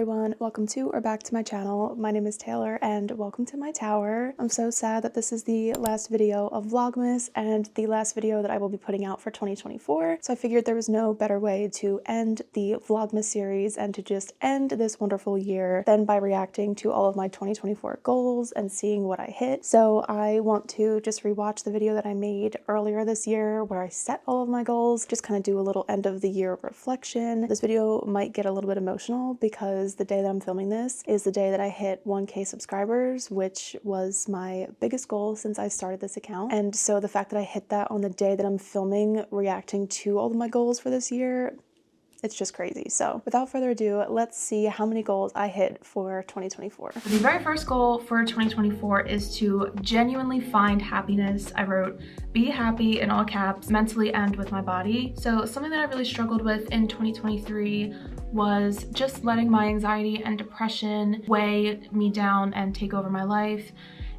everyone, welcome to or back to my channel. My name is Taylor and welcome to my tower. I'm so sad that this is the last video of Vlogmas and the last video that I will be putting out for 2024. So I figured there was no better way to end the Vlogmas series and to just end this wonderful year than by reacting to all of my 2024 goals and seeing what I hit. So I want to just rewatch the video that I made earlier this year where I set all of my goals, just kind of do a little end of the year reflection. This video might get a little bit emotional because the day that I'm filming this is the day that I hit 1K subscribers, which was my biggest goal since I started this account. And so the fact that I hit that on the day that I'm filming, reacting to all of my goals for this year, it's just crazy. So without further ado, let's see how many goals I hit for 2024. The very first goal for 2024 is to genuinely find happiness. I wrote, be happy in all caps, mentally and with my body. So something that I really struggled with in 2023 was just letting my anxiety and depression weigh me down and take over my life.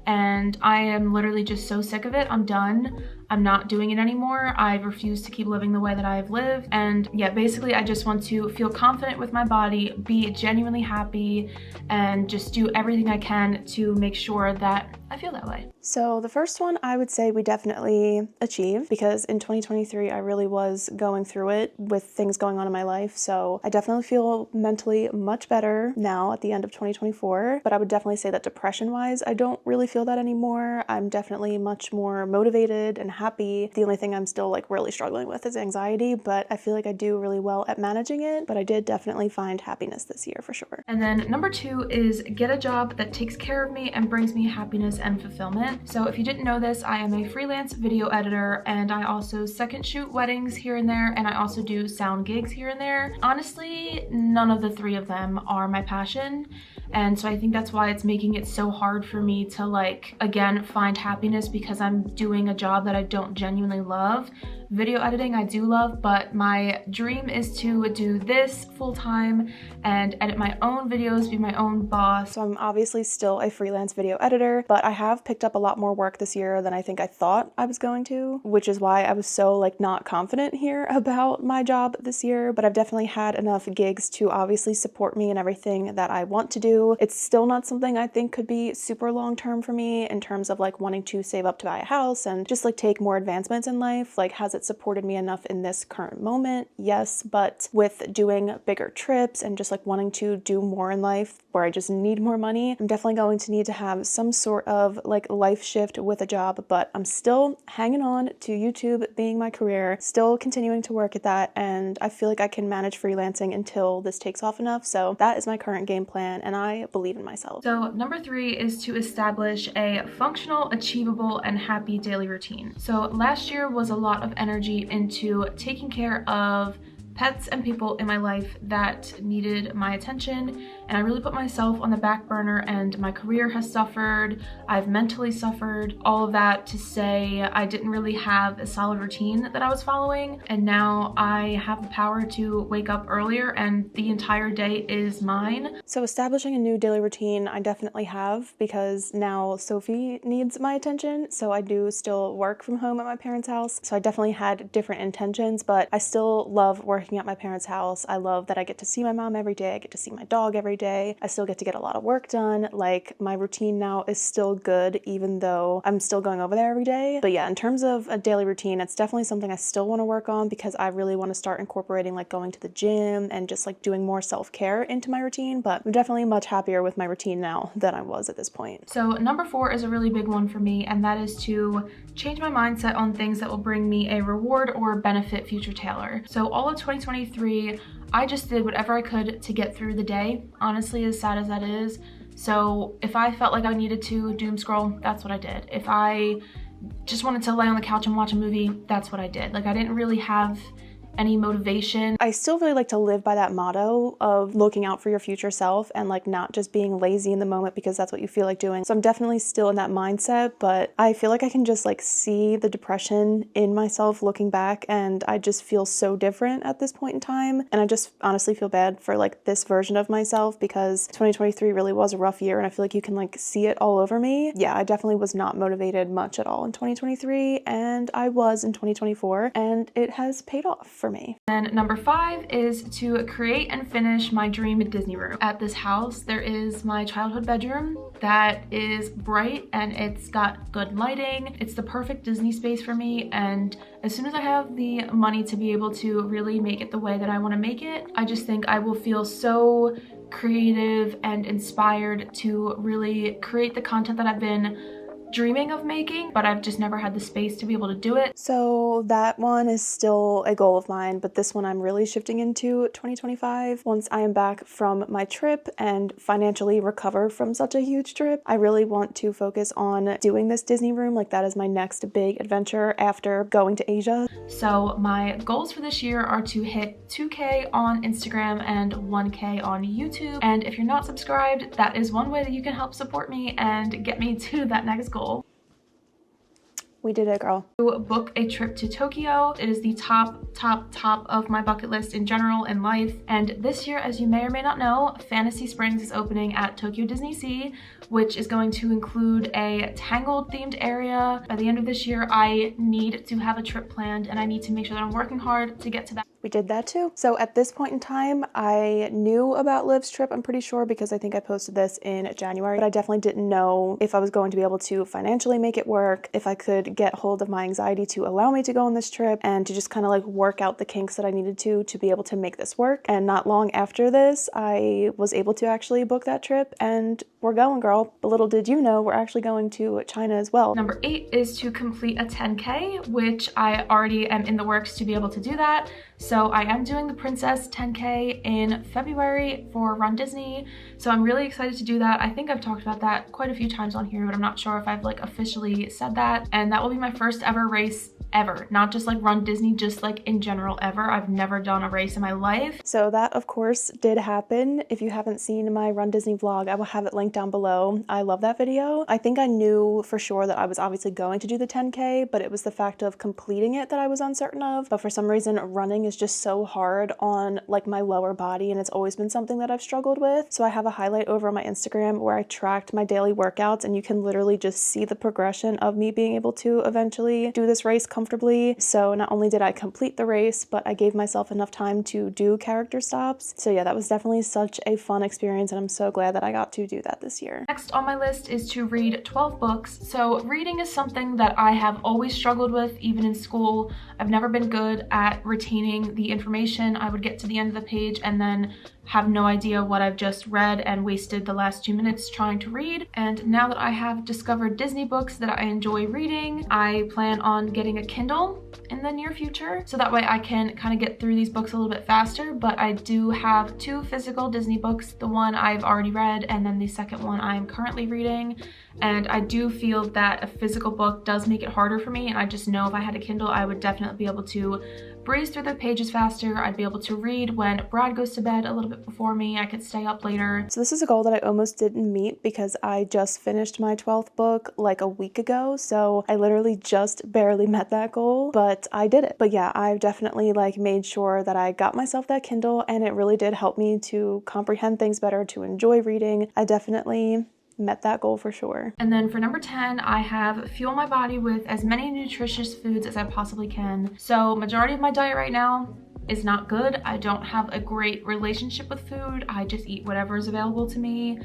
And I am literally just so sick of it. I'm done. I'm not doing it anymore. I refuse to keep living the way that I've lived. And yeah, basically I just want to feel confident with my body, be genuinely happy, and just do everything I can to make sure that I feel that way. So the first one I would say we definitely achieved, because in 2023 I really was going through it with things going on in my life. So I definitely feel mentally much better now at the end of 2024, but I would definitely say that depression wise, I don't really feel that anymore. I'm definitely much more motivated and happy. The only thing I'm still like really struggling with is anxiety, but I feel like I do really well at managing it. But I did definitely find happiness this year for sure. And then number 2 is get a job that takes care of me and brings me happiness and fulfillment. So if you didn't know this, I am a freelance video editor and I also second shoot weddings here and there, and I also do sound gigs here and there. Honestly, none of the 3 of them are my passion. And so I think that's why it's making it so hard for me to like, again, find happiness, because I'm doing a job that I don't genuinely love. Video editing I do love, but my dream is to do this full time and edit my own videos, be my own boss. So I'm obviously still a freelance video editor, but I have picked up a lot more work this year than I think I thought I was going to, which is why I was so like not confident here about my job this year. But I've definitely had enough gigs to obviously support me in everything that I want to do. It's still not something I think could be super long term for me in terms of like wanting to save up to buy a house and just like take more advancements in life. Like, has it supported me enough in this current moment? Yes, but with doing bigger trips and just like wanting to do more in life where I just need more money, I'm definitely going to need to have some sort of like life shift with a job. But I'm still hanging on to YouTube being my career, still continuing to work at that, and I feel like I can manage freelancing until this takes off enough. So that is my current game plan, and I believe in myself. So number 3 is to establish a functional, achievable, and happy daily routine. So last year was a lot of energy into taking care of pets and people in my life that needed my attention, and I really put myself on the back burner, and my career has suffered. I've mentally suffered. All of that to say I didn't really have a solid routine that I was following, and now I have the power to wake up earlier and the entire day is mine. So establishing a new daily routine I definitely have, because now Sophie needs my attention. So I do still work from home at my parents' house, so I definitely had different intentions, but I still love working at my parents' house. I love that I get to see my mom every day. I get to see my dog every day. I still get to get a lot of work done. Like, my routine now is still good, even though I'm still going over there every day. But yeah, in terms of a daily routine, it's definitely something I still want to work on, because I really want to start incorporating like going to the gym and just like doing more self-care into my routine. But I'm definitely much happier with my routine now than I was at this point. So number 4 is a really big one for me, and that is to change my mindset on things that will bring me a reward or benefit future Taylor. So all of 2023, I just did whatever I could to get through the day, honestly, as sad as that is. So if I felt like I needed to doom scroll, that's what I did. If I just wanted to lay on the couch and watch a movie, that's what I did. Like, I didn't really have any motivation. I still really like to live by that motto of looking out for your future self and like not just being lazy in the moment because that's what you feel like doing. So I'm definitely still in that mindset, but I feel like I can just like see the depression in myself looking back, and I just feel so different at this point in time. And I just honestly feel bad for like this version of myself, because 2023 really was a rough year and I feel like you can like see it all over me. Yeah, I definitely was not motivated much at all in 2023, and I was in 2024, and it has paid off. for me. And number 5 is to create and finish my dream Disney room. At this house, there is my childhood bedroom that is bright and it's got good lighting. It's the perfect Disney space for me, and as soon as I have the money to be able to really make it the way that I want to make it, I just think I will feel so creative and inspired to really create the content that I've been dreaming of making, but I've just never had the space to be able to do it. So that one is still a goal of mine, but this one I'm really shifting into 2025. Once I am back from my trip and financially recover from such a huge trip, I really want to focus on doing this Disney room. Like, that is my next big adventure after going to Asia. So my goals for this year are to hit 2K on Instagram and 1K on YouTube. And if you're not subscribed, that is one way that you can help support me and get me to that next goal. We did it, girl. To book a trip to Tokyo. It is the top of my bucket list in general in life. And this year, as you may or may not know, Fantasy Springs is opening at Tokyo Disney Sea, which is going to include a Tangled themed area. By the end of this year, I need to have a trip planned and I need to make sure that I'm working hard to get to that. We did that too. So at this point in time, I knew about Liv's trip, I'm pretty sure, because I think I posted this in January, but I definitely didn't know if I was going to be able to financially make it work, if I could get hold of my anxiety to allow me to go on this trip, and to just kind of like work out the kinks that I needed to be able to make this work. And not long after this, I was able to actually book that trip, and we're going, girl. But little did you know, we're actually going to China as well. Number 8 is to complete a 10K, which I already am in the works to be able to do that. So I am doing the Princess 10K in February for RunDisney. So I'm really excited to do that. I think I've talked about that quite a few times on here, but I'm not sure if I've like officially said that. And that will be my first ever race ever, not just like RunDisney, just like in general ever. I've never done a race in my life. So that of course did happen. If you haven't seen my RunDisney vlog, I will have it linked down below. I love that video. I think I knew for sure that I was obviously going to do the 10K, but it was the fact of completing it that I was uncertain of. But for some reason, running is just so hard on like my lower body, and it's always been something that I've struggled with. So I have a highlight over on my Instagram where I tracked my daily workouts, and you can literally just see the progression of me being able to eventually do this race comfortably. So not only did I complete the race, but I gave myself enough time to do character stops. So yeah, that was definitely such a fun experience, and I'm so glad that I got to do that this year. Next on my list is to read 12 books. So reading is something that I have always struggled with, even in school. I've never been good at retaining the information. I would get to the end of the page and then have no idea what I've just read and wasted the last 2 minutes trying to read. And now that I have discovered Disney books that I enjoy reading, I plan on getting a Kindle in the near future, so that way I can kind of get through these books a little bit faster. But I do have 2 physical Disney books, the one I've already read and then the second one I'm currently reading. And I do feel that a physical book does make it harder for me, and I just know if I had a Kindle, I would definitely be able to breeze through the pages faster. I'd be able to read when Brad goes to bed a little bit before me. I could stay up later. So this is a goal that I almost didn't meet because I just finished my 12th book like a week ago. So I literally just barely met that goal, but I did it. But yeah, I've definitely like made sure that I got myself that Kindle, and it really did help me to comprehend things better, to enjoy reading. I definitely met that goal for sure. And then for number 10, I have fuel my body with as many nutritious foods as I possibly can. So majority of my diet right now is not good. I don't have a great relationship with food. I just eat whatever is available to me.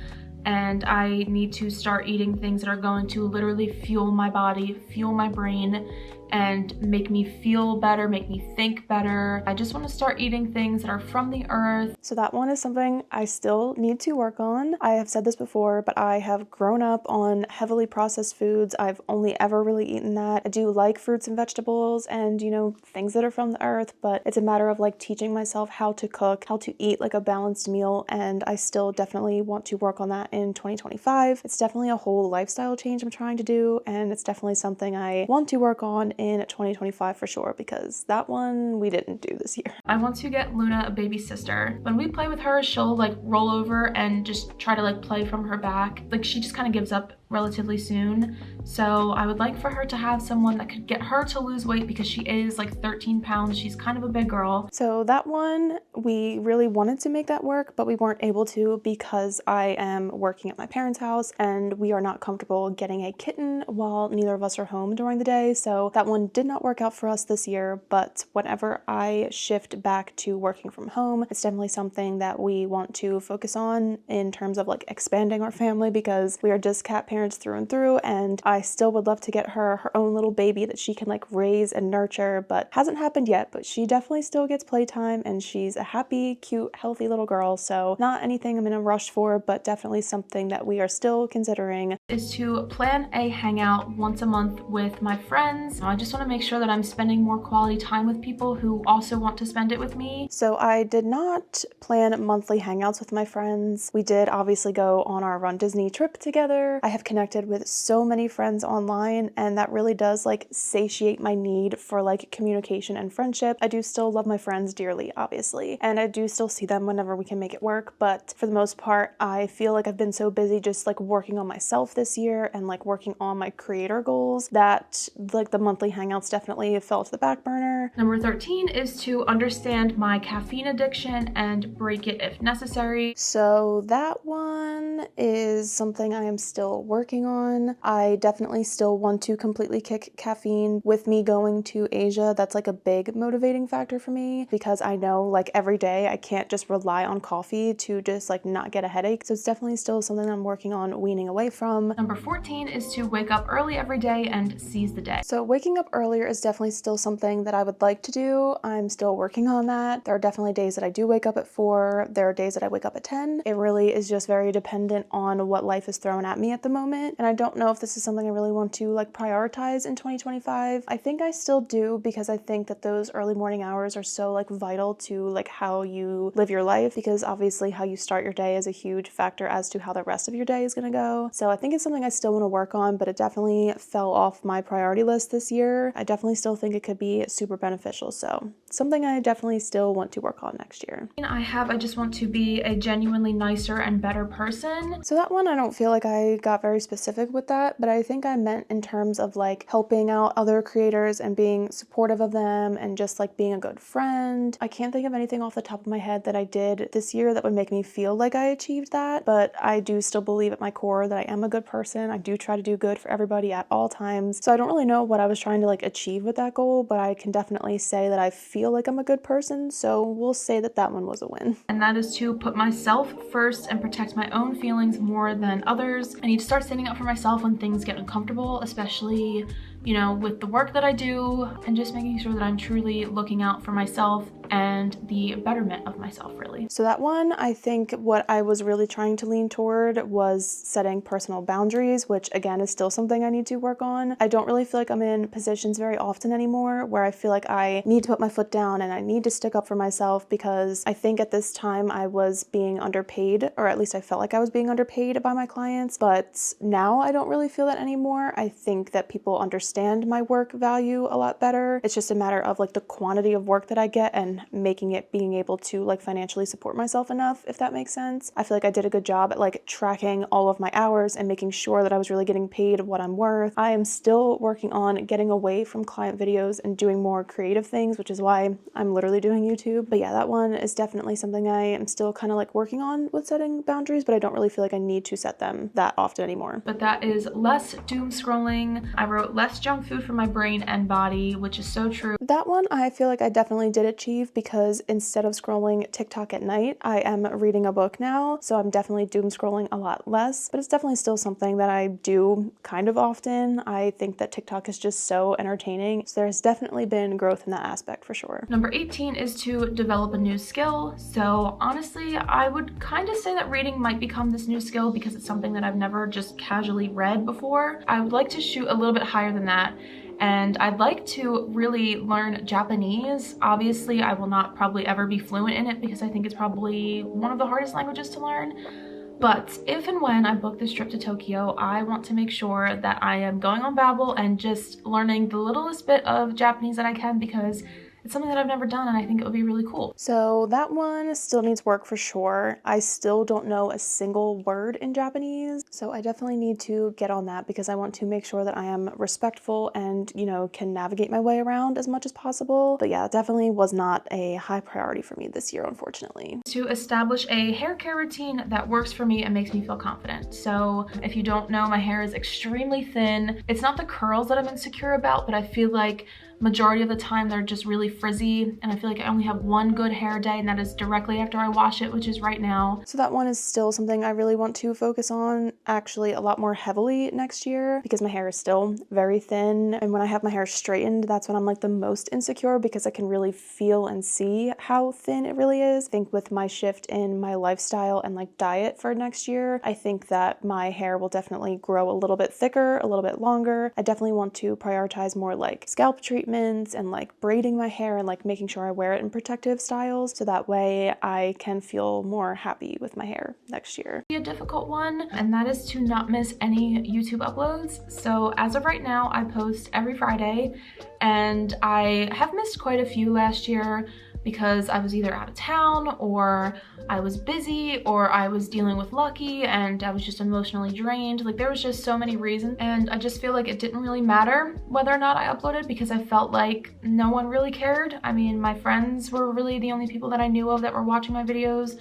And I need to start eating things that are going to literally fuel my body, fuel my brain, and make me feel better, make me think better. I just want to start eating things that are from the earth. So that one is something I still need to work on. I have said this before, but I have grown up on heavily processed foods. I've only ever really eaten that. I do like fruits and vegetables and, you know, things that are from the earth, but it's a matter of like teaching myself how to cook, how to eat like a balanced meal, and I still definitely want to work on that in 2025. It's definitely a whole lifestyle change I'm trying to do, and it's definitely something I want to work on in 2025 for sure, because that one we didn't do this year. I want to get Luna a baby sister. When we play with her, she'll like roll over and just try to like play from her back. Like she just kind of gives up relatively soon. So I would like for her to have someone that could get her to lose weight because she is like 13 pounds. She's kind of a big girl. So that one, we really wanted to make that work, but we weren't able to because I am working at my parents' house and we are not comfortable getting a kitten while neither of us are home during the day. So that one did not work out for us this year, but whenever I shift back to working from home, it's definitely something that we want to focus on in terms of like expanding our family, because we are just cat parents through and through, and I still would love to get her her own little baby that she can like raise and nurture, but hasn't happened yet. But she definitely still gets playtime and she's a happy, cute, healthy little girl. So not anything I'm in a rush for, but definitely something that we are still considering. Is to plan a hangout once a month with my friends. I just want to make sure that I'm spending more quality time with people who also want to spend it with me. So I did not plan monthly hangouts with my friends. We did obviously go on our RunDisney trip together. I have connected with so many friends online, and that really does like satiate my need for like communication and friendship. I do still love my friends dearly, obviously, and I do still see them whenever we can make it work, but for the most part, I feel like I've been so busy just like working on myself this year and like working on my creator goals that like the monthly hangouts definitely fell to the back burner. Number 13 is to understand my caffeine addiction and break it if necessary. So that one is something I am still working on. I definitely still want to completely kick caffeine. With me going to Asia, that's like a big motivating factor for me, because I know like every day I can't just rely on coffee to just like not get a headache. So it's definitely still something I'm working on weaning away from. Number 14 is to wake up early every day and seize the day. So waking up earlier is definitely still something that I would like to do. I'm still working on that. There are definitely days that I do wake up at 4. There are days that I wake up at 10. It really is just very dependent on what life is throwing at me at the moment. And I don't know if this is something I really want to like prioritize in 2025. I think I still do, because I think that those early morning hours are so like vital to like how you live your life, because obviously how you start your day is a huge factor as to how the rest of your day is going to go. So I think it's something I still want to work on, but it definitely fell off my priority list this year. I definitely still think it could be super beneficial. So something I definitely still want to work on next year. I just want to be a genuinely nicer and better person. So that one, I don't feel like I got very specific with that, but I think I meant in terms of like helping out other creators and being supportive of them and just like being a good friend. I can't think of anything off the top of my head that I did this year that would make me feel like I achieved that, but I do still believe at my core that I am a good person. I do try to do good for everybody at all times. So I don't really know what I was trying to like achieve with that goal, but I can definitely say that I feel like I'm a good person. So we'll say that that one was a win. And that is to put myself first and protect my own feelings more than others. I need to start standing up for myself when things get uncomfortable, especially, you know, with the work that I do, and just making sure that I'm truly looking out for myself and the betterment of myself, really. So that one, I think what I was really trying to lean toward was setting personal boundaries, which again is still something I need to work on. I don't really feel like I'm in positions very often anymore where I feel like I need to put my foot down and I need to stick up for myself, because I think at this time I was being underpaid, or at least I felt like I was being underpaid by my clients, but now I don't really feel that anymore. I think that people understand my work value a lot better. It's just a matter of like the quantity of work that I get and making it being able to like financially support myself enough, if that makes sense. I feel like I did a good job at like tracking all of my hours and making sure that I was really getting paid what I'm worth. I am still working on getting away from client videos and doing more creative things, which is why I'm literally doing YouTube. But yeah, that one is definitely something I am still kind of like working on with setting boundaries, but I don't really feel like I need to set them that often anymore. But that is less doom scrolling. I wrote less junk food for my brain and body, which is so true. That one I feel like I definitely did achieve, because instead of scrolling TikTok at night, I am reading a book now. So I'm definitely doom scrolling a lot less, but it's definitely still something that I do kind of often. I think that TikTok is just so entertaining. So there's definitely been growth in that aspect for sure. Number 18 is to develop a new skill. So honestly, I would kind of say that reading might become this new skill, because it's something that I've never just casually read before. I would like to shoot a little bit higher than that. And I'd like to really learn Japanese. Obviously, I will not probably ever be fluent in it, because I think it's probably one of the hardest languages to learn. But if and when I book this trip to Tokyo, I want to make sure that I am going on Babbel and just learning the littlest bit of Japanese that I can, because it's something that I've never done and I think it would be really cool. So that one still needs work for sure. I still don't know a single word in Japanese, so I definitely need to get on that because I want to make sure that I am respectful and, you know, can navigate my way around as much as possible. But yeah, it definitely was not a high priority for me this year, unfortunately. To establish a hair care routine that works for me and makes me feel confident. So if you don't know, my hair is extremely thin. It's not the curls that I'm insecure about, but I feel like majority of the time they're just really frizzy, and I feel like I only have one good hair day, and that is directly after I wash it, which is right now. So that one is still something I really want to focus on actually a lot more heavily next year because my hair is still very thin, and when I have my hair straightened, that's when I'm like the most insecure because I can really feel and see how thin it really is. I think with my shift in my lifestyle and like diet for next year, I think that my hair will definitely grow a little bit thicker, a little bit longer. I definitely want to prioritize more like scalp treatments and like braiding my hair and like making sure I wear it in protective styles so that way I can feel more happy with my hair next year. A difficult one, and that is to not miss any YouTube uploads. So as of right now, I post every Friday, and I have missed quite a few last year because I was either out of town or I was busy or I was dealing with Lucky and I was just emotionally drained. Like there was just so many reasons, and I just feel like it didn't really matter whether or not I uploaded because I felt like no one really cared. I mean, my friends were really the only people that I knew of that were watching my videos.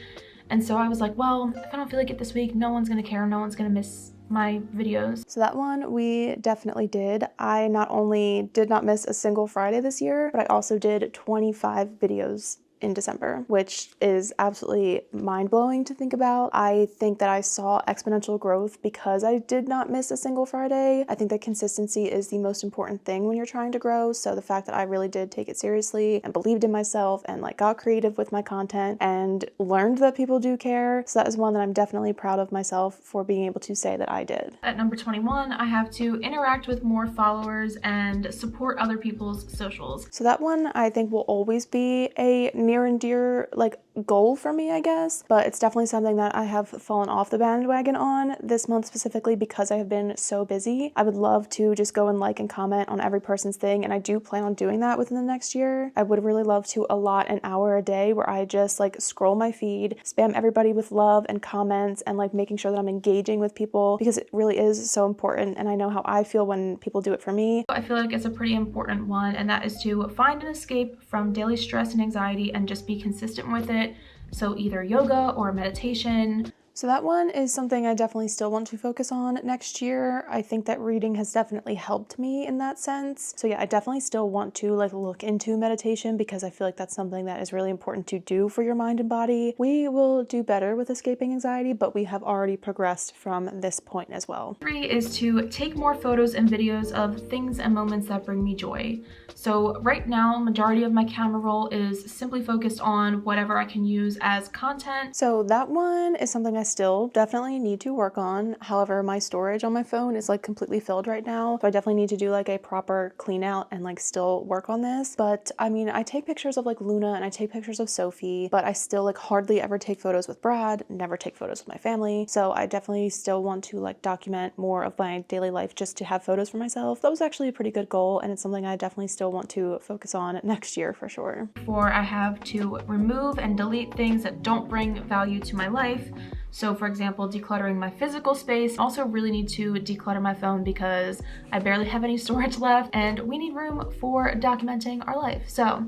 And so I was like, well, if I don't feel like it this week, no one's gonna care, no one's gonna miss my videos. So that one we definitely did. I not only did not miss a single Friday this year, but I also did 25 videos in December, which is absolutely mind-blowing to think about. I think that I saw exponential growth because I did not miss a single Friday. I think that consistency is the most important thing when you're trying to grow. So the fact that I really did take it seriously and believed in myself and like got creative with my content and learned that people do care. So that is one that I'm definitely proud of myself for being able to say that I did. At number 21, I have to interact with more followers and support other people's socials. So that one I think will always be a near and dear like goal for me, I guess, but it's definitely something that I have fallen off the bandwagon on this month specifically because I have been so busy. I would love to just go and like and comment on every person's thing, and I do plan on doing that within the next year. I would really love to allot an hour a day where I just like scroll my feed, spam everybody with love and comments, and like making sure that I'm engaging with people because it really is so important, and I know how I feel when people do it for me. I feel like it's a pretty important one, and that is to find an escape from daily stress and anxiety and just be consistent with it. So either yoga or meditation. So that one is something I definitely still want to focus on next year. I think that reading has definitely helped me in that sense. So yeah, I definitely still want to like look into meditation because I feel like that's something that is really important to do for your mind and body. We will do better with escaping anxiety, but we have already progressed from this point as well. 3 is to take more photos and videos of things and moments that bring me joy. So right now, majority of my camera roll is simply focused on whatever I can use as content. So that one is something I still definitely need to work on. However, my storage on my phone is like completely filled right now. So I definitely need to do like a proper clean out and like still work on this. But I mean, I take pictures of like Luna and I take pictures of Sophie, but I still like hardly ever take photos with Brad, never take photos with my family. So I definitely still want to like document more of my daily life just to have photos for myself. That was actually a pretty good goal, and it's something I definitely still want to focus on next year for sure. 4, I have to remove and delete things that don't bring value to my life. So for example, decluttering my physical space. Also really need to declutter my phone because I barely have any storage left and we need room for documenting our life. So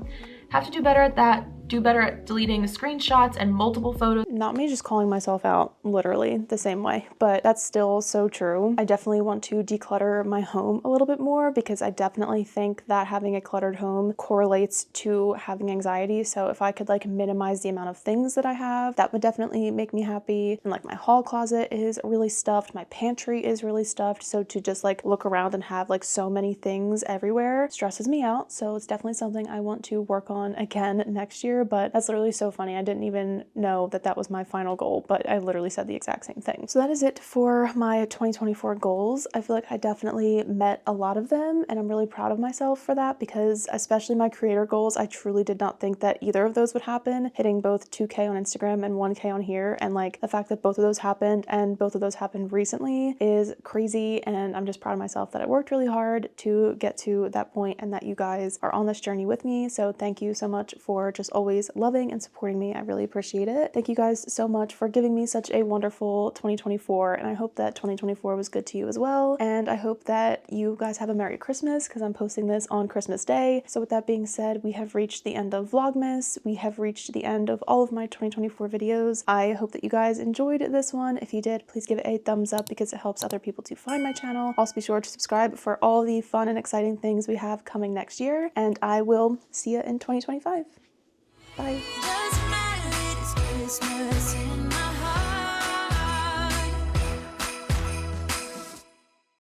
have to do better at that. Do better at deleting screenshots and multiple photos. Not me just calling myself out literally the same way, but that's still so true. I definitely want to declutter my home a little bit more because I definitely think that having a cluttered home correlates to having anxiety. So if I could like minimize the amount of things that I have, that would definitely make me happy. And like my hall closet is really stuffed, my pantry is really stuffed. So to just like look around and have like so many things everywhere stresses me out. So it's definitely something I want to work on again next year. But that's literally so funny. I didn't even know that that was my final goal, but I literally said the exact same thing. So that is it for my 2024 goals. I feel like I definitely met a lot of them, and I'm really proud of myself for that because especially my creator goals, I truly did not think that either of those would happen. Hitting both 2K on Instagram and 1K on here, and like the fact that both of those happened and both of those happened recently is crazy, and I'm just proud of myself that I worked really hard to get to that point and that you guys are on this journey with me. So thank you you so much for just always loving and supporting me. I really appreciate it. Thank you guys so much for giving me such a wonderful 2024, and I hope that 2024 was good to you as well. And I hope that you guys have a Merry Christmas, because I'm posting this on Christmas Day. So with that being said, we have reached the end of Vlogmas. We have reached the end of all of my 2024 videos. I hope that you guys enjoyed this one. If you did, please give it a thumbs up because it helps other people to find my channel. Also be sure to subscribe for all the fun and exciting things we have coming next year, and I will see you in 2025. Bye.